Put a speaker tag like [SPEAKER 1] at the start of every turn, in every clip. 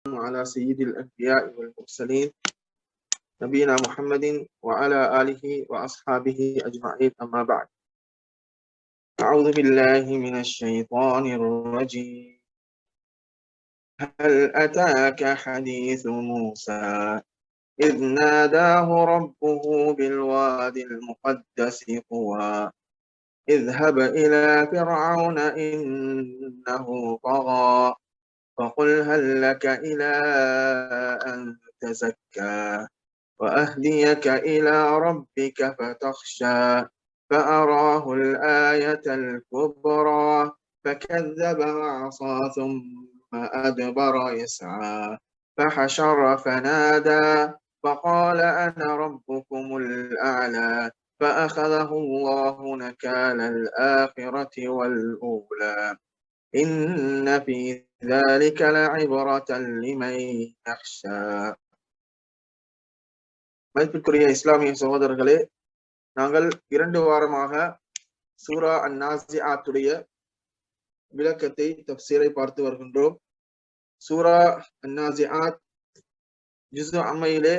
[SPEAKER 1] على سيد الأنبياء والمرسلين نبينا محمد وعلى آله وأصحابه أجمعين أما بعد. أعوذ بالله من الشيطان الرجيم. هل أتاك حديث موسى إذ ناداه ربه بالواد المقدس طوى اذهب إلى فرعون إنه طغى فقل هل لك إلى أن تزكى وأهديك إلى ربك فتخشى فأراه الآية الكبرى فكذب وعصى ثم أدبر يسعى فحشر فنادى فقال أنا ربكم الأعلى فأخذه الله نكال الآخرة والأولى إن في ذلك لعبرة لمن يخشى. மதிப்பிற்குரிய இஸ்லாமிய சகோதரர்களே, நாங்கள் 2 வாரமாக சூரா அன்-நாஸிஆத்துடைய விளக்கத்தை தஃப்சீரை பார்த்து வருகின்றோம். சூரா அன்-நாஸிஆத் ஜுஸ் அம்மையிலே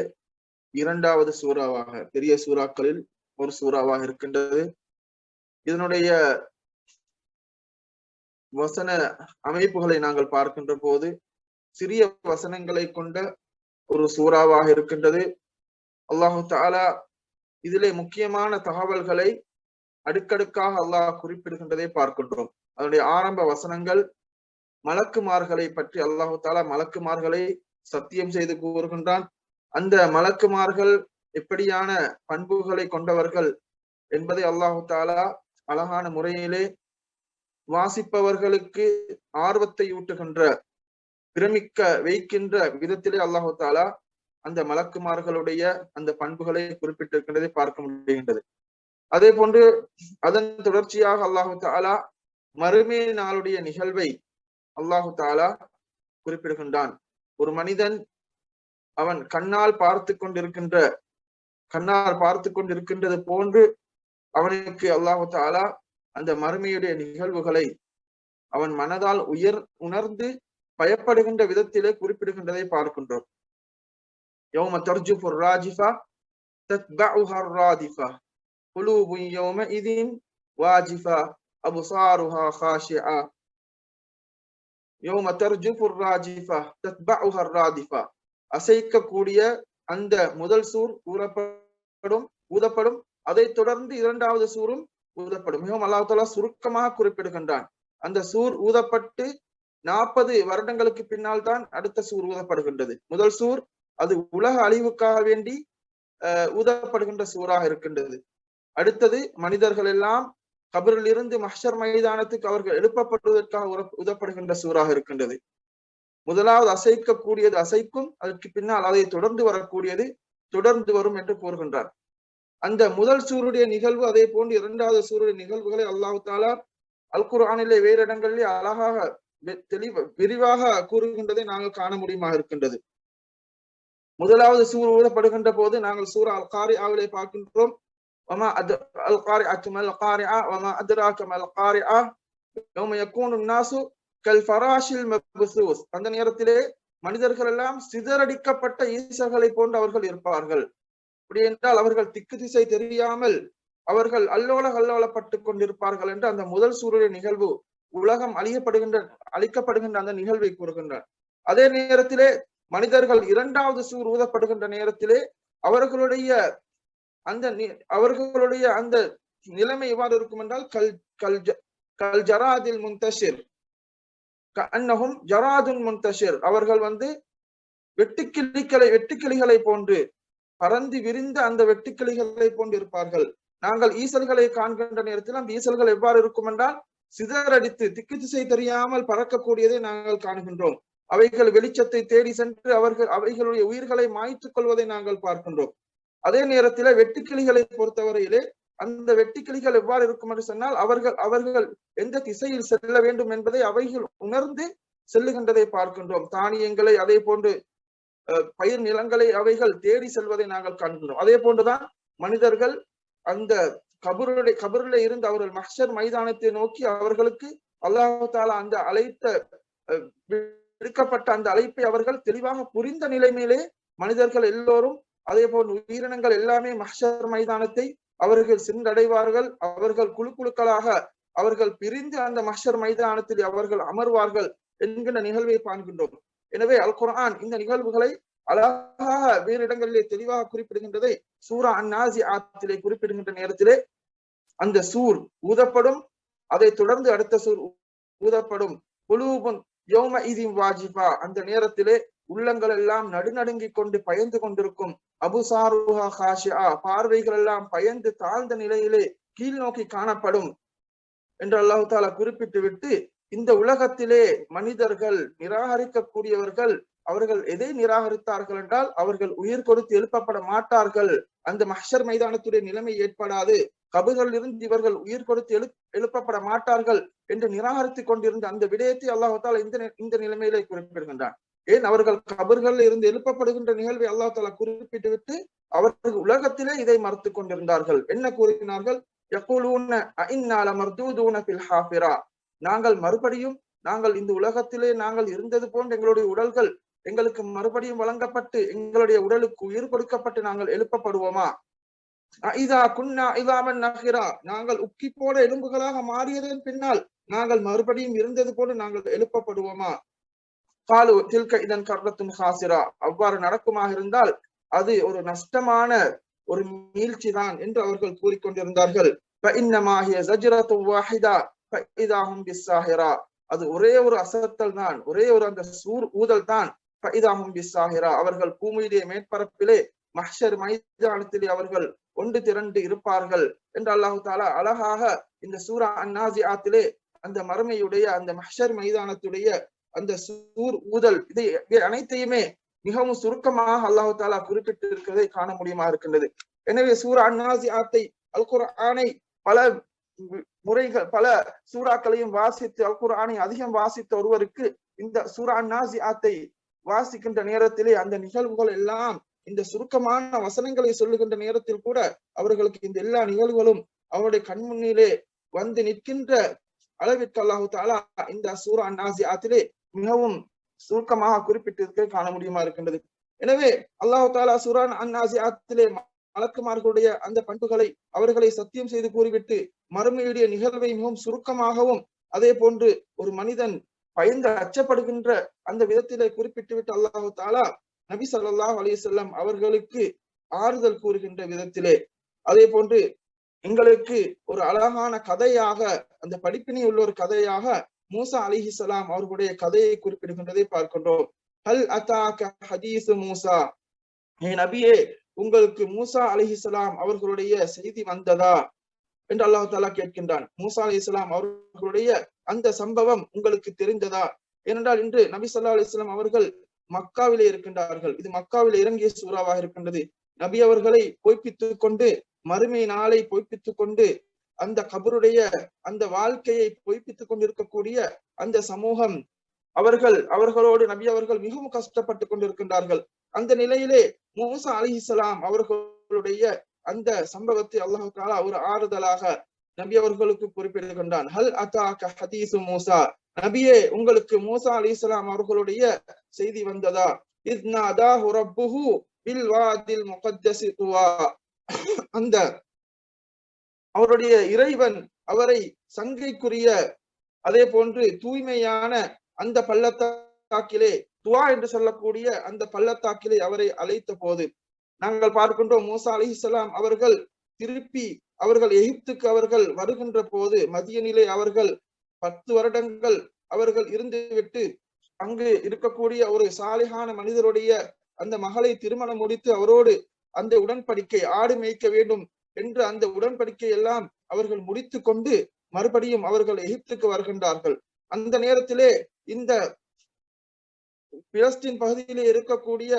[SPEAKER 1] 2வது சூறாவாக, பெரிய சூறாக்களில் ஒரு சூறாவாக இருக்கின்றது. இதனுடைய வசன அமைப்புகளை நாங்கள் பார்க்கின்ற போது சிறிய வசனங்களை கொண்ட ஒரு சூறாவாக இருக்கின்றது. அல்லாஹு தஆலா இதிலே முக்கியமான தகவல்களை அடுக்கடுக்காக அல்லாஹ் குறிப்பிடுகின்றதை பார்க்கின்றோம். அதனுடைய ஆரம்ப வசனங்கள் மலக்குமார்களை பற்றி அல்லாஹு தஆலா மலக்குமார்களை சத்தியம் செய்து கூறுகின்றான். அந்த மலக்குமார்கள் எப்படியான பண்புகளை கொண்டவர்கள் என்பதை அல்லாஹு தஆலா அழகான முறையிலே வாசிப்பவர்களுக்கு ஆர்வத்தை ஊட்டுகின்ற, பிரமிக்க வைக்கின்ற விதத்திலே அல்லாஹு தஆலா அந்த மலக்குமார்களுடைய அந்த பண்புகளை குறிப்பிட்டிருக்கின்றதை பார்க்க முடிகின்றது. அதே போன்று அதன் தொடர்ச்சியாக அல்லாஹு தஆலா மறுமை நாளுடைய நிகழ்வை அல்லாஹு தஆலா குறிப்பிடுகின்றான். ஒரு மனிதன் அவன் கண்ணால் பார்த்து கொண்டிருக்கின்றது போன்று அவனுக்கு அல்லாஹு தஆலா அந்த மறுமையுடைய நிகழ்வுகளை அவன் மனதால் உணர்ந்து பயப்படுகின்ற விதத்திலே குறிப்பிடுகின்றதை பார்க்கின்றோம். யௌம தர்ஜுஃபு الراجفة تتبعها الرادفة قلوب يومئذ واجفة أبصارها خاشعة யௌம தர்ஜுஃபு الراجفة تتبعها الرادفة. அசைக்கக்கூடிய அந்த முதல் சூர் ஊதப்படும். அதை தொடர்ந்து 2வது சூரும் ஊதப்படும். மிகவும் அல்லாஹ் தஆலா சுருக்கமாக குறிப்பிடுகின்றான். அந்த சூர் ஊதப்பட்டு 40 வருடங்களுக்கு பின்னால் தான் அடுத்த சூர் ஊதப்படுகின்றது. முதல் சூர் அது உலக அழிவுக்காக வேண்டி ஊதப்படுகின்ற சூறாக இருக்கின்றது. அடுத்தது மனிதர்கள் எல்லாம் கபரில் இருந்து மஹ்ஷர் மைதானத்துக்கு அவர்கள் எழுப்பப்படுவதற்காக ஊதப்படுகின்ற சூறாக இருக்கின்றது. முதலாவது அசைக்கக்கூடியது அசைக்கும், அதற்கு பின்னால் அதை தொடர்ந்து வரக்கூடியது தொடர்ந்து வரும் என்று கூறுகின்றார். அந்த முதல் சூருடைய நிகழ்வு அதே போன்று 2வது சூருடைய நிகழ்வுகளை அல்லாஹ் தஆலா அல் குர்ஆனிலே வேறு இடங்களிலே அழகாக விரிவாக கூறுகின்றதை நாங்கள் காண முடியுமாக இருக்கின்றது. முதலாவது சூர் ஊதப்படுகின்ற போது நாங்கள் சூரா அல் காரிஆவிலே பார்க்கின்றோம். வமா அல் காரிஅத்து மல் காரிஆ வமா அத்ராக மல் காரிஆ யௌம யகூனு الناس கல்ஃபராஷில் மப்சூஸ். அந்த நேரத்திலே மனிதர்கள் எல்லாம் சிதறடிக்கப்பட்ட ஈசல்களை போன்று அவர்கள் இருப்பார்கள். அப்படி என்றால் அவர்கள் திக்கு திசை தெரியாமல் அவர்கள் அல்லோலப்பட்டு கொண்டிருப்பார்கள் என்று அந்த முதல் சூரிய நிகழ்வு உலகம் அழிக்கப்படுகின்ற அந்த நிகழ்வை கூறுகின்றார். அதே நேரத்திலே மனிதர்கள் 2வது சூர் ஊதப்படுகின்ற நேரத்திலே அவர்களுடைய அந்த நிலைமை எவ்வாறு இருக்கும் என்றால் கல் ஜராதில் முன்தஷிர் கஅன்னஹும் ஜராதுன் முன்தஷிர். அவர்கள் வெட்டுக்கிளிகளை போன்று பறந்து விரிந்த அந்த வெட்டுக்கிளிகளை போன்று இருப்பார்கள். நாங்கள் ஈசல்களை காண்கின்ற நேரத்தில் அந்த ஈசல்கள் எவ்வாறு இருக்கும் என்றால் சிதறடித்து திக்கு திசை தெரியாமல் பறக்கக்கூடியதை நாங்கள் காணுகின்றோம். அவைகள் வெளிச்சத்தை தேடி சென்று அவைகளுடைய உயிர்களை மாய்த்துக் கொள்வதை நாங்கள் பார்க்கின்றோம். அதே நேரத்தில் வெட்டுக்கிளிகளை பொறுத்தவரையிலே அந்த வெட்டுக்கிளிகள் எவ்வாறு இருக்கும் என்று சொன்னால் அவர்கள் எந்த திசையில் செல்ல வேண்டும் என்பதை அவைகள் உணர்ந்து செல்லுகின்றதை பார்க்கின்றோம். தானியங்களை அதே போன்று பயிர் நிலங்களை அவைகள் தேடி செல்வதை நாங்கள் காண்கின்றோம். அதே போன்றுதான் மனிதர்கள் அந்த கபருல இருந்து அவர்கள் மஹ்ஷர் மைதானத்தை நோக்கி அவர்களுக்கு அல்லாஹ் தஆலா அந்த அழைத்த விடுக்கப்பட்ட அந்த அழைப்பை அவர்கள் தெளிவாக புரிந்த நிலைமையிலே மனிதர்கள் எல்லோரும் அதே போன்று உயிரினங்கள் எல்லாமே மஹ்ஷர் மைதானத்தை அவர்கள் சென்றடைவார்கள். அவர்கள் குழு குழுக்களாக அவர்கள் பிரிந்து அந்த மஹ்ஷர் மைதானத்தில் அவர்கள் அமர்வார்கள் என்கின்ற நிகழ்வை காண்கின்றோம். எனவே அல் குர்ஆன் இந்த நிகழ்வுகளை அழகாக வேறு இடங்களிலே தெளிவாக குறிப்பிடுகின்றதை சூரா அன்-நாஸிஆத்திலே குறிப்பிடுகின்ற நேரத்திலே அந்த சூர் ஊதப்படும், அதை தொடர்ந்து அடுத்த சூர் ஊதப்படும். குலூபுன் யௌமஇதின் வாஜிஃபா, அந்த நேரத்திலே உள்ளங்கள் எல்லாம் நடுநடுங்கிக் கொண்டு பயந்து கொண்டிருக்கும். அபுசாருஹா காஷிஆ, பார்வைகள் எல்லாம் பயந்து தாழ்ந்த நிலையிலே கீழ் நோக்கி காணப்படும் என்று அல்லாஹ் தஆலா குறிப்பிட்டு விட்டு, இந்த உலகத்திலே மனிதர்கள் நிராகரிக்கக்கூடியவர்கள் அவர்கள் எதை நிராகரித்தார்கள் என்றால் அவர்கள் உயிர் கொடுத்து எழுப்பப்பட மாட்டார்கள், அந்த மஹ்ஷர் மைதானத்துடைய நிலைமை ஏற்படாது, கபர்களில் இருந்து இவர்கள் உயிர் கொடுத்து எழுப்பப்பட மாட்டார்கள் என்று நிராகரித்துக் கொண்டிருந்த அந்த விடயத்தை அல்லாஹ் தஆலா இந்த நிலைமையிலே குறிப்பிடுகின்றான். ஏன் அவர்கள் கபர்களில் இருந்து எழுப்பப்படுகின்ற நிகழ்வை அல்லாஹ் தஆலா குறிப்பிட்டு விட்டு அவர்கள் உலகத்திலே இதை மறுத்துக் கொண்டிருந்தார்கள். என்ன கூறினார்கள்? யகூலூன அஇன்னா லமர்தூதுன ஃபில் ஹாஃபிரா, நாங்கள் மறுபடியும் நாங்கள் இந்த உலகத்திலே நாங்கள் இருந்தது போன்ற எங்களுடைய உடல்கள் எங்களுக்கு மறுபடியும் வழங்கப்பட்டு எங்களுடைய உடலுக்கு உயிர் கொடுக்கப்பட்டு நாங்கள் எழுப்பப்படுவோமா? இதா குன்னா இதாமன் நஹிரா, நாங்கள் உக்கி போல எலும்புகளாக மாறியதன் பின்னால் நாங்கள் மறுபடியும் இருந்தது போல நாங்கள் எழுப்பப்படுவோமா? காலு தில்க இதன் கர்ரத்துன் ஹாசிரா, அவ்வாறு நடக்குமாக இருந்தால் அது ஒரு நஷ்டமான ஒரு மீழ்ச்சி தான் என்று அவர்கள் கூறிக்கொண்டிருந்தார்கள். அது ஒரே ஒரு அசத்தல் தான், ஒரே ஒரு அந்த சூர் ஊதல் தான். அவர்கள் பூமியிலே மேற்பரப்பிலே மஹ்ஷர் மைதானத்திலே அவர்கள் ஒன்று திரண்டு இருப்பார்கள் என்று அல்லாஹ் தஆலா அழகாக இந்த சூரா அன்-நாஸிஆத்திலே அந்த மறுமையுடைய அந்த மஹ்ஷர் மைதானத்துடைய அந்த சூர் ஊதல் இதை அனைத்தையுமே மிகவும் சுருக்கமாக அல்லாஹ் தஆலா குறிப்பிட்டு இருக்கிறதை காண முடியுமா இருக்கின்றது. எனவே சூரா அன்-நாஸிஆத்தை அல் குர்ஆனை பல முறைகள் பல சூறாக்களையும் வாசித்து அல் குர்ஆனை அதிகம் வாசித்த ஒருவருக்கு இந்த சூரா அன்-நாஸிஆத்தை வாசிக்கின்ற நேரத்திலே அந்த நிகழ்வுகள் எல்லாம் இந்த சுருக்கமான வசனங்களை சொல்லுகின்ற நேரத்தில் கூட அவர்களுக்கு இந்த எல்லா நிகழ்வுகளும் அவருடைய கண்முன்னிலே வந்து நிற்கின்ற அளவிற்கு அல்லாஹ் தஆலா இந்த சூரா அன்-நாஸிஆத்திலே மிகவும் சுருக்கமாக குறிப்பிட்டிருக்க காண முடியுமா இருக்கின்றது. எனவே அல்லாஹ் தஆலா சூரா அன்-நாஸிஆத்திலே மலக்குமார்களுடைய அந்த பண்புகளை அவர்களை சத்தியம் செய்து கூறிவிட்டு மறுமையுடைய நிகழ்வை மிகவும் சுருக்கமாகவும் அதே போன்று ஒரு மனிதன் பயந்து அச்சப்படுகின்ற அந்த விதத்திலே குறிப்பிட்டு விட்டு அல்லாஹ் தஆலா நபி ஸல்லல்லாஹு அலைஹி வஸல்லம் அவர்களுக்கு ஆறுதல் கூறுகின்ற விதத்திலே அதே போன்று எங்களுக்கு ஒரு அழகான கதையாக அந்த படிப்பினை உள்ள ஒரு கதையாக மூசா அலைஹிஸ்ஸலாம் அவர்களுடைய கதையை குறிப்பிடுகின்றதை பார்க்கின்றோம். ஹல் அதாக ஹதீஸ் மூசா, நபியே உங்களுக்கு மூசா அலைஹிஸ்ஸலாம் அவர்களுடைய செய்தி வந்ததா என்று அல்லாஹ் தஆலா கேட்கின்றான். மூசா அலைஹிஸ்ஸலாம் அவர்களுடைய அந்த சம்பவம் உங்களுக்கு தெரிந்ததா? ஏனென்றால் இன்று நபி ஸல்லல்லாஹு அலைஹி வஸல்லம் அவர்கள் மக்காவிலே இருக்கின்றார்கள். இது மக்காவிலே இறங்கிய சூறாவாக இருக்கின்றது. நபி அவர்களை பொய்ப்பித்துக் கொண்டு மறுமை நாளை பொய்ப்பித்துக் கொண்டு அந்த கபருடைய அந்த வாழ்க்கையை பொய்ப்பித்துக் கொண்டிருக்கக்கூடிய அந்த சமூகம் அவர்களோடு நபி அவர்கள் மிகவும் கஷ்டப்பட்டு கொண்டிருக்கின்றார்கள். அந்த நிலையிலே மூசா அலைஹிஸ்ஸலாம் அவர்களுடைய அந்த சம்பவத்தை அல்லாஹ் தஆலா ஒரு ஆறுதலாக நபி அவர்களுக்கு குறிப்பிடுகின்றான். ஹல் அதாக ஹதீஸ் மூசா, நபியே உங்களுக்கு மூசா அலைஹிஸ்ஸலாம் அவர்களுடைய செய்தி வந்ததா? இத்னாதாஹு ரப்புஹு பில் வாதில் முகத்தஸி துவா, அந்த அவருடைய இறைவன் அவரை சங்கைக்குரிய அதே போன்று தூய்மையான அந்த பள்ளத்தாக்கிலே துவா என்று சொல்லக்கூடிய அந்த பள்ளத்தாக்கிலே அவரை அழைத்த போது நாங்கள் பார்க்கின்றோம். மூசா அலைஹிஸ்ஸலாம் அவர்கள் திருப்பி அவர்கள் எகிப்துக்கு அவர்கள் வருகின்ற போது மதியனிலே அவர்கள் 10 வருடங்கள் அவர்கள் இருந்துவிட்டு அங்கு இருக்கக்கூடிய ஒரு சாலிஹான மனிதருடைய அந்த மகளை திருமணம் முடித்து அவரோடு அந்த உடன்படிக்கை ஆடு மேய்க்க வேண்டும் என்று அந்த உடன்படிக்கை எல்லாம் அவர்கள் முடித்து கொண்டு மறுபடியும் அவர்கள் எகிப்துக்கு வருகின்றார்கள். அந்த நேரத்திலே இந்த பிலஸ்தீன் பகுதியிலே இருக்கக்கூடிய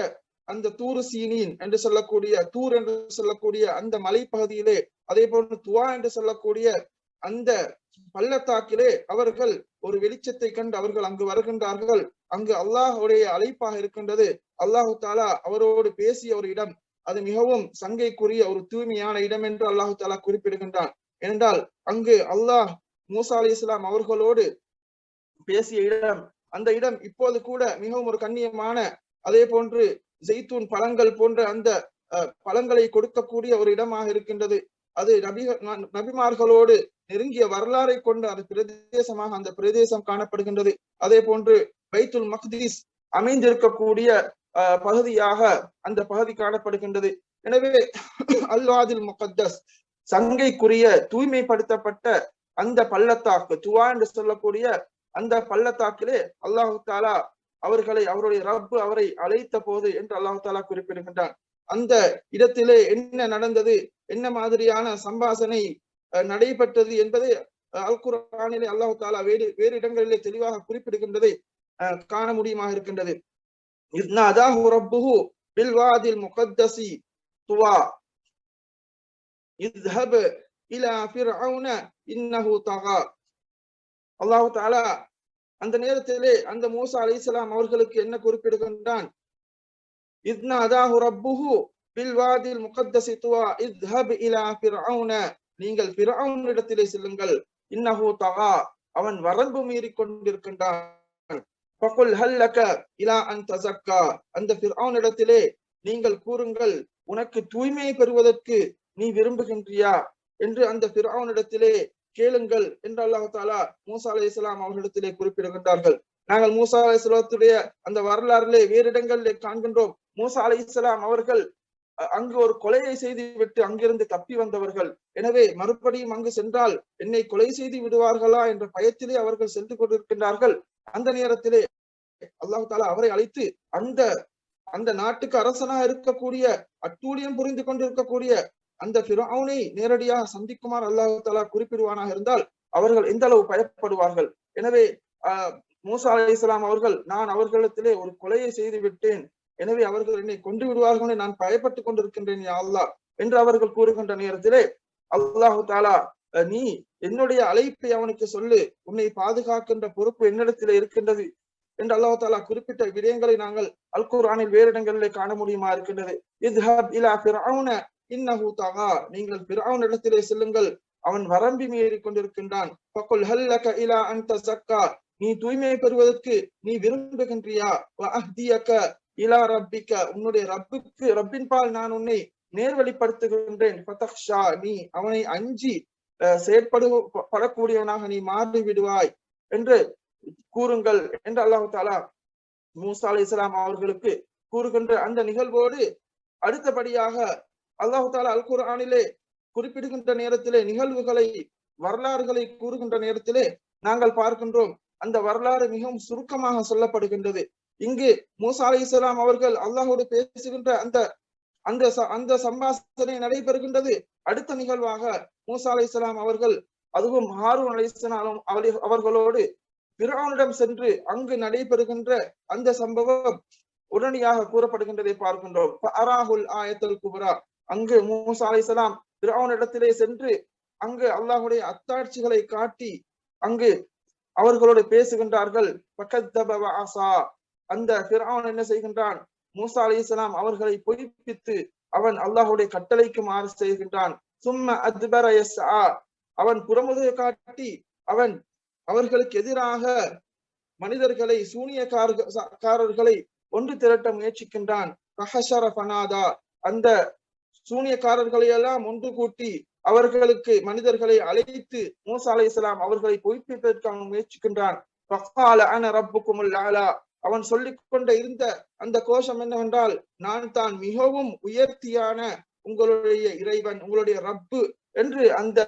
[SPEAKER 1] அந்த தூரு சீனின் என்று சொல்லக்கூடிய தூர் என்று சொல்லக்கூடிய அந்த மலை பகுதியிலே அதே போன்று துவா என்று சொல்லக்கூடிய அந்த பள்ளத்தாக்கிலே அவர்கள் ஒரு வெளிச்சத்தை கண்டு அவர்கள் அங்கு வருகின்றார்கள். அங்கு அல்லாஹுடைய அழைப்பாக இருக்கின்றது. அல்லாஹு தஆலா அவரோடு பேசிய ஒரு இடம், அது மிகவும் சங்கைக்குரிய ஒரு தூய்மையான இடம் என்று அல்லாஹு தஆலா குறிப்பிடுகின்றான். ஏனென்றால் அங்கு அல்லாஹ் மூசா அலைஹிஸ்ஸலாம் அவர்களோடு பேசிய இடம் அந்த இடம் இப்போது கூட மிகவும் ஒரு கண்ணியமான, அதே போன்று ஜெய்தூன் பழங்கள் போன்ற அந்த பழங்களை கொடுக்கக்கூடிய ஒரு இடமாக இருக்கின்றது. அது நபிமார்களோடு நெருங்கிய வரலாறை கொண்ட அந்த பிரதேசமாக அந்த பிரதேசம் காணப்படுகின்றது. அதே போன்று பைத்துல் மக்தீஸ் அமைந்திருக்கக்கூடிய பகுதியாக அந்த பகுதி காணப்படுகின்றது. எனவே அல்-வாதில் முகத்தஸ், சங்கைக்குரிய தூய்மைப்படுத்தப்பட்ட அந்த பள்ளத்தாக்கு, துவா என்று சொல்லக்கூடிய அந்த பள்ளத்தாக்கிலே அல்லாஹு தாலா அவர்களை, அவருடைய ரப்பு அவரை அழைத்த போது என்று அல்லாஹு தாலா குறிப்பிடுகின்றான். அந்த இடத்திலே என்ன நடந்தது, என்ன மாதிரியான சம்பாஷணை நடைபெற்றது என்பதை அல் குர்ஆனிலே அல்லாஹு தாலா வேறு இடங்களிலே தெளிவாக குறிப்பிடுகின்றதை காண முடியுமாக இருக்கின்றது. இத்நாதாஹு ரப்புஹு பில்வாதில் முகத்தஸி துவா இத்ஹப் இலா ஃபிர்அவுன இன்னஹு தகா. அல்லாஹு தஆலா அந்த நேரத்திலே அந்த மூசா அலைஹிஸ்ஸலாம் அவர்களுக்கு என்ன குறிப்பிடுகின்றான்? இத்நாதாஹு ரப்புஹு பில்வாதில் முகத்தஸி துவா இத்ஹப் இலா ஃபிர்அவுன, நீங்கள் ஃபிர்அவுன் இடத்திலே செல்லுங்கள், இன்னஹு தகா, அவன் வரம்பு மீறி கொண்டிருக்கின்றான். ஃபகுல் ஹல்லக இலா அன் தஸக்கா, அந்த ஃபிர்அவுன் இடத்திலே நீங்கள் கூறுங்கள், உனக்கு தூய்மை பெறுவதற்கு நீ விரும்புகின்றியா என்று அந்த ஃபிர்அவுன் இடத்திலே கேளுங்கள் என்று அல்லாஹ் தஆலா மூசா அலைஹிஸ்ஸலாம் அவர்களிடத்திலே குறிப்பிடுகின்றார்கள். நாங்கள் மூசா அலைஹிஸ்ஸலாத்துடைய அந்த வரலாறிலே வேறு இடங்களிலே காண்கின்றோம். மூசா அலைஹிஸ்ஸலாம் அவர்கள் அங்கு ஒரு கொலையை செய்து விட்டு அங்கிருந்து தப்பி வந்தவர்கள். எனவே மறுபடியும் அங்கு சென்றால் என்னை கொலை செய்து விடுவார்களா என்ற பயத்திலே அவர்கள் சென்று கொண்டிருக்கின்றார்கள். அந்த நேரத்திலே அல்லாஹ் தஆலா அவரை அழைத்து அந்த நாட்டுக்கு அரசனாக இருக்கக்கூடிய, அட்டூழியம் புரிந்து கொண்டிருக்கக்கூடிய அந்த ஃபிர்அவுனை நேரடியாக சந்திக்குமாறு அல்லாஹ் தஆலா குறிப்பிடுவானாக இருந்தால் அவர்கள் எந்த அளவு பயப்படுவார்கள். எனவே மூசா அலைஹிஸ்ஸலாம் அவர்கள், நான் அவர்களிடத்திலே ஒரு கொலையை செய்து விட்டேன், எனவே அவர்கள் என்னை கொண்டு விடுவார்கள், நான் பயப்பட்டு கொண்டிருக்கின்றேன் யா அல்லாஹ் என்று அவர்கள் கூறுகின்ற நேரத்திலே அல்லாஹ் தஆலா, நீ என்னுடைய அழைப்பை அவனுக்கு சொல்லு, உன்னை பாதுகாக்கின்ற பொறுப்பு என்னிடத்திலே இருக்கின்றது என்று அல்லாஹ் தஆலா குறிப்பிட்ட விடயங்களை நாங்கள் அல் குர்ஆனில் வேறு இடங்களிலே காண முடியுமா இருக்கின்றது. இத்ஹப் இலா ஃபிர்அவுன இன்னஹு தகா, நீங்கள் ஃபிர்அவுன் இடத்திலே செல்லுங்கள், அவன் வரம்பி மீறி கொண்டிருக்கின்றான். ஃபகுல் ஹல்லக இலா அன் தஸக்கா, நீ தூய்மை பெறுவதற்கு நீ விரும்புகின்றியா? வ அஹ்தியக இலா ரப்பிக, உன்னுடைய ரப்பின் பால் நான் உன்னை நேர்வழிப்படுத்துகின்றேன். ஃபதக்ஷா, நீ அவனை அஞ்சி செயற்படக்கூடியவனாக நீ மாறி விடுவாய் என்று கூறுங்கள் என்று அல்லாஹ் தஆலா மூசா அலைஹிஸ்ஸலாம் அவர்களுக்கு கூறுகின்ற அந்த நிகழ்வோடு அடுத்தபடியாக அல்லாஹ் தஆலா அல் குர்ஆனிலே குறிப்பிடுகின்ற நேரத்திலே நிகழ்வுகளை, வரலாறுகளை கூறுகின்ற நேரத்திலே நாங்கள் பார்க்கின்றோம், அந்த வரலாறு மிகவும் சுருக்கமாக சொல்லப்படுகின்றது. இங்கு மூசா அலைஹிஸ்ஸலாம் அவர்கள் அல்லாஹோடு பேசுகின்ற அந்த சம்பாஷணை நடைபெறுகின்றது. அடுத்த நிகழ்வாக மூசா அலைஹிஸ்ஸலாம் அவர்கள், அதுவும் ஹாரூன் அலைஹிஸ்ஸலாம் அவர்களோடு ஃபிர்அவுனிடம் சென்று அங்கு நடைபெறுகின்ற அந்த சம்பவம் உடனடியாக கூறப்படுகின்றதை பார்க்கின்றோம். ஃபஅராஹுல் ஆயத்துல் குப்ரா, அங்கு மூசா அலைஹிஸ்ஸலாம் ஃபிர்அவுன் இடத்திலே சென்று அங்கு அல்லாஹ்வுடைய அத்தாட்சிகளை காட்டி அங்கு அவர்களோடு பேசுகின்றார்கள். ஃபகத்தப வஅஸா, அந்த ஃபிர்அவுன் என்ன செய்கின்றான்? மூசா அலைஹிஸ்ஸலாம் அவர்களை பொய்ப்பித்து அவன் அல்லாஹ்வுடைய கட்டளைக்கு மாறு செய்கின்றான். சும்ம அத்பர யஸ்ஆ, அவன் புறமுதுகு காட்டி அவன் அவர்களுக்கு எதிராக மனிதர்களை, சூனியக்காரர்களை ஒன்று திரட்ட முயற்சிக்கின்றான். ஃபஹஷர ஃபனாதா, அந்த சூனியக்காரர்களை எல்லாம் ஒன்று கூட்டி அவர்களுக்கு மனிதர்களை அழைத்து மூசா அலைஹிஸ்ஸலாம் அவர்களை பொய்ப்பிப்பதற்கு முயற்சிக்கின்றான். ஃபகால அன ரப்புக்குமுல் அலா, அவன் சொல்லிக் கொண்ட இருந்த அந்த கோஷம் என்னவென்றால், நான் தான் மிகவும் உயர்த்தியான உங்களுடைய இறைவன், உங்களுடைய ரப்பு என்று அந்த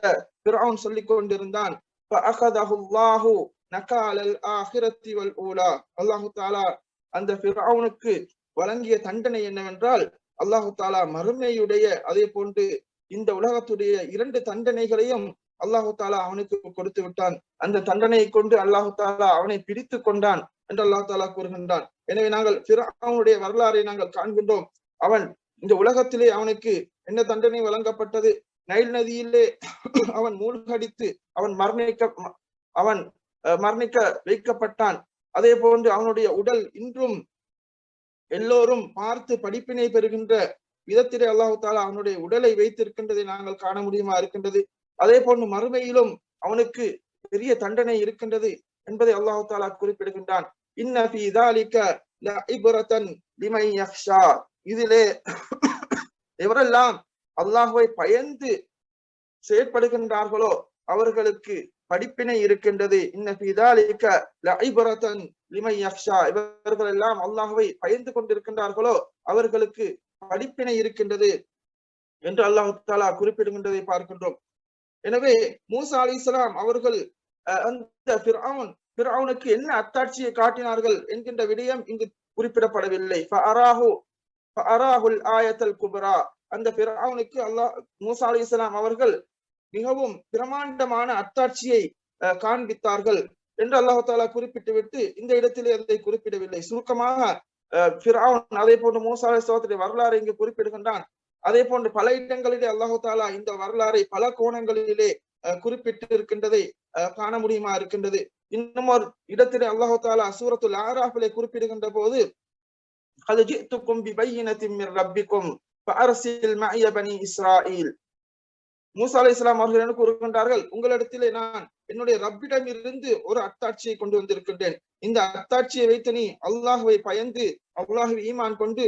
[SPEAKER 1] ஃபிர்அவுன் சொல்லிக் கொண்டிருந்தான். ஃபஅகதஹுல்லாஹு நகாலல் ஆகிரத்தி வல் ஊலா, அல்லாஹ் தஆலா அந்த ஃபிர்அவுனுக்கு வழங்கிய தண்டனை என்னவென்றால், அல்லாஹ் தஆலா மறுமையுடைய அதே போன்று இந்த உலகத்துடைய 2 தண்டனைகளையும் அல்லாஹ் தஆலா அவனுக்கு கொடுத்து விட்டான். அந்த தண்டனையை கொண்டு அல்லாஹ் தஆலா அவனை பிடித்து கொண்டான் என்று அல்லாஹ் தஆலா கூறுகின்றான். எனவே நாங்கள் ஃபிர்அவுனுடைய வரலாறை நாங்கள் காண்கின்றோம். அவன் இந்த உலகத்திலே அவனுக்கு என்ன தண்டனை வழங்கப்பட்டது? நைல் நதியிலே அவன் மூழ்கடித்து அவன் மரணிக்க வைக்கப்பட்டான். அதே போன்று அவனுடைய உடல் இன்றும் எல்லோரும் பார்த்து படிப்பினை பெறுகின்ற விதத்திலே அல்லாஹ் தஆலா அவனுடைய உடலை வைத்திருக்கின்றதை நாங்கள் காண முடியுமா இருக்கின்றது. அதே போன்று மறுமையிலும் அவனுக்கு பெரிய தண்டனை இருக்கின்றது என்பதை அல்லாஹ் தஆலா குறிப்பிடுகின்றான். இன்ன ஃபீ ذلك لعبرة لمن يخشى. இதிலே எவரெல்லாம் அல்லாஹ்வை பயந்து செயற்படுகின்றார்களோ அவர்களுக்கு படிப்பினை இருக்கின்றது. இன்ன ஃபீ ذلك لعبرة لمن يخشى. இவர்கள் எல்லாம் அல்லாஹ்வை பயந்து கொண்டிருக்கின்றார்களோ அவர்களுக்கு படிப்பினை இருக்கின்றது என்று அல்லாஹ் தஆலா குறிப்பிடுகின்றதை பார்க்கின்றோம். எனவே மூசா அலைஹிஸ்ஸலாம் அவர்கள் அந்த ஃபிர்அவுனுக்கு என்ன அத்தாட்சியை காட்டினார்கள் என்கின்ற விடயம் இங்கு குறிப்பிடப்படவில்லை. ஃபஅராஹுல் ஆயத்தல் குப்ரா. அந்த ஃபிர்அவுனுக்கு மூசா அலைஹிஸ்ஸலாம் அவர்கள் மிகவும் பிரமாண்டமான அத்தாட்சியை காண்பித்தார்கள் என்று அல்லாஹ் தஆலா குறிப்பிட்டுவிட்டு இந்த இடத்திலே அதை குறிப்பிடவில்லை. சுருக்கமாக ஃபிர்அவுன் அதே போன்று மூசா அலைஹிஸ்ஸலாத்துடைய வரலாறு இங்கு குறிப்பிடுகின்றான். அதே போன்று பல இடங்களிலே அல்லாஹ் தஆலா இந்த வரலாறை பல கோணங்களிலே குறிப்பிட்டு இருக்கின்றதை காண முடியுமா இருக்கின்றது. இன்னும் ஒரு இடத்திலே அல்லாஹ் தஆலா சூரத்துல் ஆராஃபிலே குறிப்பிடுகின்ற போது قد جئتكم ببينة من ربكم فأرسل معي بني إسرائيل. மூசா அலைஹிஸ்ஸலாம் அவர்கள் என்ன கூறுகின்றார்கள், உங்களிடத்திலே நான் என்னுடைய ரப்பிடம் இருந்து ஒரு அத்தாட்சியை கொண்டு வந்திருக்கின்றேன். இந்த அத்தாட்சியை வைத்து நீ அல்லாஹ்வை பயந்து அல்லாஹ்வை ஈமான் கொண்டு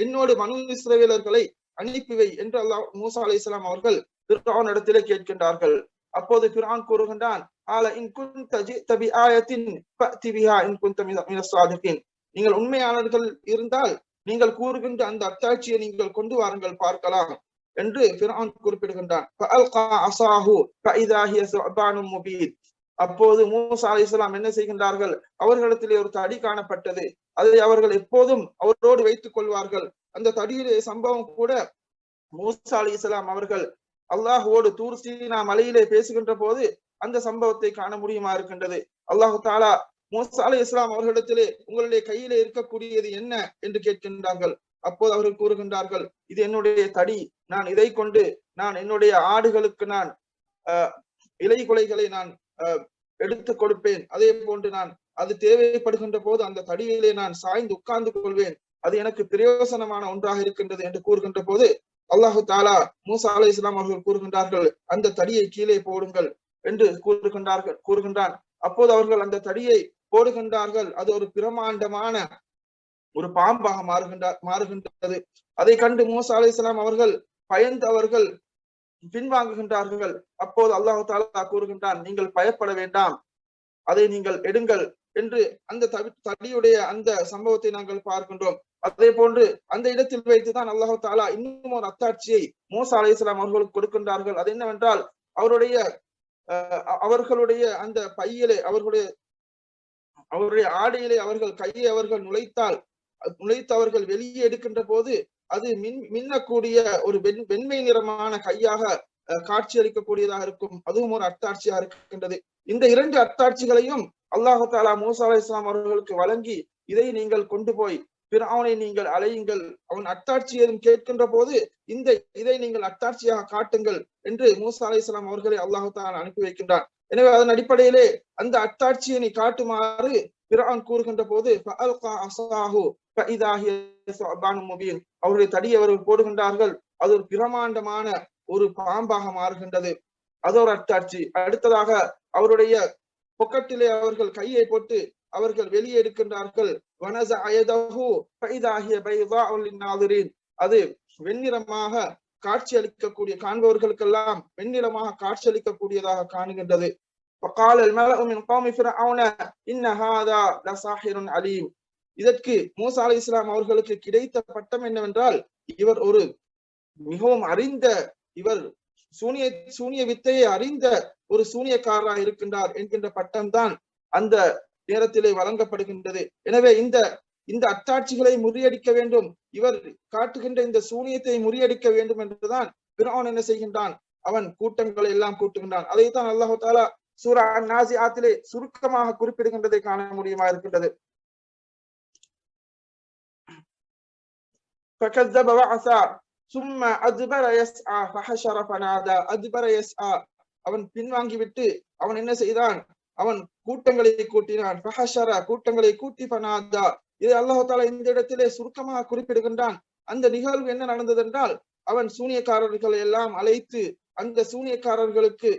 [SPEAKER 1] என்னோடு பனூ இஸ்ரவேலர்களை அனுப்பிவை என்று மூசா அலைஹிஸ்ஸலாம் அவர்கள் ஃபிர்அவுன் இடத்திலே கேட்கின்றார்கள். அப்போது ஃபிர்அவுன் கூறுகின்றான், ஆல இன் குன்த ஜித பிஆயத்தின் ஃபஅதி பிஹா இன் குன்த மினஸ் ஸாதிகீன். நீங்கள் உண்மையாளர்கள் இருந்தால் நீங்கள் கூறுகின்ற அந்த அத்தாட்சியை நீங்கள் கொண்டு வாருங்கள் பார்க்கலாம் என்று ஃபிர்அவுன் குறிப்பிடுகின்றான். ஃபஅல்கா அஸாஹு ஃபஇதா ஹிய ஸுஅபானும் முபீன். அப்போது மூசா அலைஹிஸ்ஸலாம் என்ன செய்கின்றார்கள், அவர்களிடத்திலே ஒரு தடி காணப்பட்டது. அதை அவர்கள் எப்போதும் அவரோடு வைத்துக் கொள்வார்கள். அந்த தடியிலே சம்பவம் கூட மூசா அலைஹிஸ்ஸலாம் அவர்கள் அல்லாஹ்வோடு தூர் சீனா மலையிலே பேசுகின்ற போது அந்த சம்பவத்தை காண முடியுமா இருக்கின்றது. அல்லாஹ் தஆலா மூசா அலைஹிஸ்ஸலாம் அவர்களிடத்திலே உங்களுடைய கையிலே இருக்கக்கூடியது என்ன என்று கேட்கின்றார்கள். அப்போது அவர்கள் கூறுகின்றார்கள், இது என்னுடைய தடி, நான் இதை கொண்டு நான் என்னுடைய ஆடுகளுக்கு நான் இலை குலைகளை நான் எடுத்துக் கொடுப்பேன். அதே போன்று நான் அது தேவைப்படுகின்ற போது அந்த தடியிலே நான் சாய்ந்து உட்கார்ந்து கொள்வேன். அது எனக்கு பிரயோசனமான ஒன்றாக இருக்கின்றது என்று கூறுகின்ற போது அல்லாஹு தஆலா மூசா அலைஹிஸ்ஸலாம் அவர்கள் கூறுகின்றார்கள், அந்த தடியை கீழே போடுங்கள் என்று கூறுகின்றான். அப்போது அவர்கள் அந்த தடியை போடுகின்றார்கள். அது ஒரு பிரமாண்டமான ஒரு பாம்பாக மாறுகின்றது. அதை கண்டு மூசா அலைஹிஸ்ஸலாம் அவர்கள் பயந்து அவர்கள் பின்வாங்குகின்றார்கள். அப்போது அல்லாஹ் தஆலா கூறுகின்றான், நீங்கள் பயப்பட வேண்டாம், அதை நீங்கள் எடுங்கள் என்று அந்த தடியுடைய அந்த சம்பவத்தை நாங்கள் பார்க்கின்றோம். அதே போன்று அந்த இடத்தில் வைத்துதான் அல்லாஹ் தஆலா இன்னும் ஒரு அத்தாட்சியை மூசா அலைஹிஸ்ஸலாம் அவர்களுக்கு கொடுக்கின்றார்கள். அது என்னவென்றால், அவர்களுடைய அந்த பையிலே அவருடைய ஆடையிலே அவர்கள் கையை அவர்கள் நுழைத்து அவர்கள் வெளியே எடுக்கின்ற போது அது மின்னக்கூடிய ஒரு வெண்மை நிறமான கையாக காட்சி அளிக்கக்கூடியதாக இருக்கும். அதுவும் ஒரு அத்தாட்சியாக இருக்கின்றது. இந்த இரண்டு அத்தாட்சிகளையும் அல்லாஹ் தஆலா மூசா அலைஹிஸ்ஸலாம் அவர்களுக்கு வழங்கி, இதை நீங்கள் கொண்டு போய் ஃபிர்அவுனை நீங்கள் அழையுங்கள், அவன் அத்தாட்சி ஏதும் கேட்கின்ற போது இதை நீங்கள் அத்தாட்சியாக காட்டுங்கள் என்று மூசா அலைஹிஸ்ஸலாம் அவர்களை அல்லாஹ் தஆலா அனுப்பி வைக்கின்றான். எனவே அதன் அடிப்படையிலே அந்த அத்தாட்சியை நீ காட்டுமாறு ஃபிர்அவுன் கூறுகின்ற போது ஃபஅல்கா அஸாஹு ஃபஇதா ஹிய ஸுஅபானும் முபீன். அவருடைய தடியை அவர்கள் போடுகின்றார்கள். அது ஒரு பிரமாண்டமான ஒரு பாம்பாக மாறுகின்றது. அது ஒரு அத்தாட்சி. அடுத்ததாக அவருடைய பொக்கெட்டிலே அவர்கள் கையை போட்டு அவர்கள் வெளியே எடுக்கின்றார்கள். வனஸஅ யதஹு ஃபஇதா ஹிய பைதாஉ லின்னாஸிரீன். அது வெண்ணிறமாக காட்சி அளிக்கக்கூடிய, காண்பவர்களுக்கெல்லாம் வெண்ணிறமாக காட்சி அளிக்கக்கூடியதாக காணுகின்றது. فقال الملأ من قوم فرعون ان هذا لساحر عليم. இதற்கு மூசா அலைஹிஸ்ஸலாம் அவர்களுக்கு கிடைத்த பட்டம் என்னவென்றால், இவர் ஒரு மிகவும் அறிந்த, இவர் சூனிய வித்தையை அறிந்த ஒரு சூனியக்காரராக இருக்கின்றார் என்கின்ற பட்டம் தான் அந்த நேரத்திலே வழங்கப்படுகின்றது. எனவே இந்த அத்தாட்சிகளை முறியடிக்க வேண்டும், இவர் காட்டுகின்ற இந்த சூனியத்தை முறியடிக்க வேண்டும் என்றுதான் ஃபிர்அவுன் என்ன செய்கின்றான், அவன் கூட்டங்களை எல்லாம் கூட்டுகின்றான். அதைத்தான் அல்லாஹ் தஆலா சூரா அன்-நாஸிஆத்திலே சுருக்கமாக குறிப்பிடுகின்றதை காண முடியுமா இருக்கின்றது. فكذب وعصى ثم أدبر يسعى فحشر فنادى. أدبر يسعى, அவன் பின்வாங்கிவிட்டு அவன் என்ன செய்தான், அவன் கூட்டங்களை கூட்டினான். ஃபஹஷர, கூட்டங்களை கூட்டி, ஃபனாதா. இதை அல்லாஹ் தஆலா இந்த இடத்திலே சுருக்கமாக குறிப்பிடுகின்றான். அந்த நிகழ்வு என்ன நடந்தது என்றால், அவன் சூனியக்காரர்களை எல்லாம் அழைத்து அந்த சூனியக்காரர்களுக்கு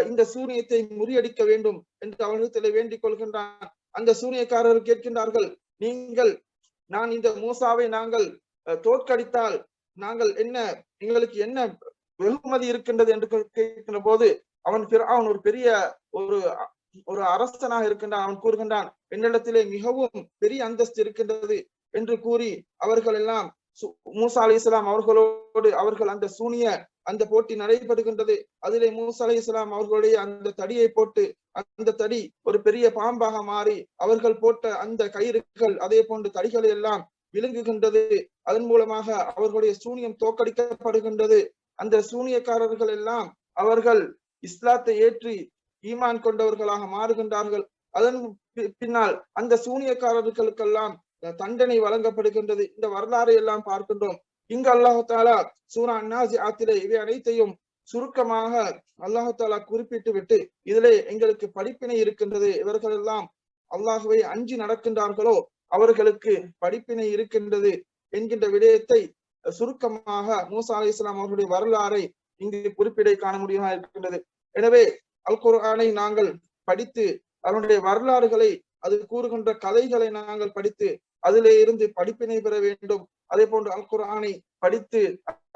[SPEAKER 1] இந்த சூனியத்தை முறியடிக்க வேண்டும் என்று அவர்களிடத்திலே வேண்டிக் கொள்கின்றான். அந்த சூனியக்காரர் கேட்கின்றார்கள், நான் இந்த மூசாவை நாங்கள் தோற்கடித்தால் நாங்கள் எங்களுக்கு என்ன வெகுமதி இருக்கின்றது என்று கேட்கின்ற போது அவன் ஒரு பெரிய ஒரு அரசனாக இருக்கின்றான். அவன் கூறுகின்றான், என்னிடத்திலே மிகவும் பெரிய அந்தஸ்து இருக்கின்றது என்று கூறி அவர்கள் எல்லாம் மூசா அலைஹிஸ்ஸலாம் அவர்கள் அந்த போட்டி நடைபெறுகின்றது. அதிலே மூசா அலைஹிஸ்ஸலாம் அவர்களுடைய அந்த தடியை போட்டு அந்த தடி ஒரு பெரிய பாம்பாக மாறி அவர்கள் போட்ட அந்த கயிறுகள் அதே போன்று தடிகளை எல்லாம் விழுங்குகின்றது. அதன் மூலமாக அவர்களுடைய சூனியம் தோற்கடிக்கப்படுகின்றது. அந்த சூனியக்காரர்கள் எல்லாம் அவர்கள் இஸ்லாத்தை ஏற்றி ஈமான் கொண்டவர்களாக மாறுகின்றார்கள். அதன் பின்னால் அந்த சூனியக்காரர்களுக்கெல்லாம் தண்டனை வழங்கப்படுகின்றது. இந்த வரலாறை எல்லாம் பார்க்கின்றோம். இங்கு அல்லாஹு தாலா சூரா அன்-நாஸிஆத்திலே இவை அனைத்தையும் சுருக்கமாக அல்லாஹு தாலா குறிப்பிட்டு விட்டு இதிலே எங்களுக்கு படிப்பினை இருக்கின்றது, இவர்கள் எல்லாம் அல்லாஹுவை அஞ்சி நடக்கின்றார்களோ அவர்களுக்கு படிப்பினை இருக்கின்றது என்கின்ற விடயத்தை சுருக்கமாக மூசா அலைஹிஸ்ஸலாம் அவர்களுடைய வரலாறை இங்கு குறிப்பிட காண முடியுமா இருக்கின்றது. எனவே அல் குர்ஆனை நாங்கள் படித்து அதனுடைய வரலாறுகளை, அது கூறுகின்ற கதைகளை நாங்கள் படித்து அதிலே இருந்து படிப்பினை பெற வேண்டும். அதே போன்று அல் குர்ஆனை படித்து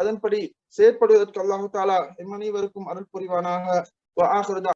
[SPEAKER 1] அதன்படி செயற்படுவதற்கு அல்லாஹு தாலா எம் அனைவருக்கும் அருள் புரிவானாக.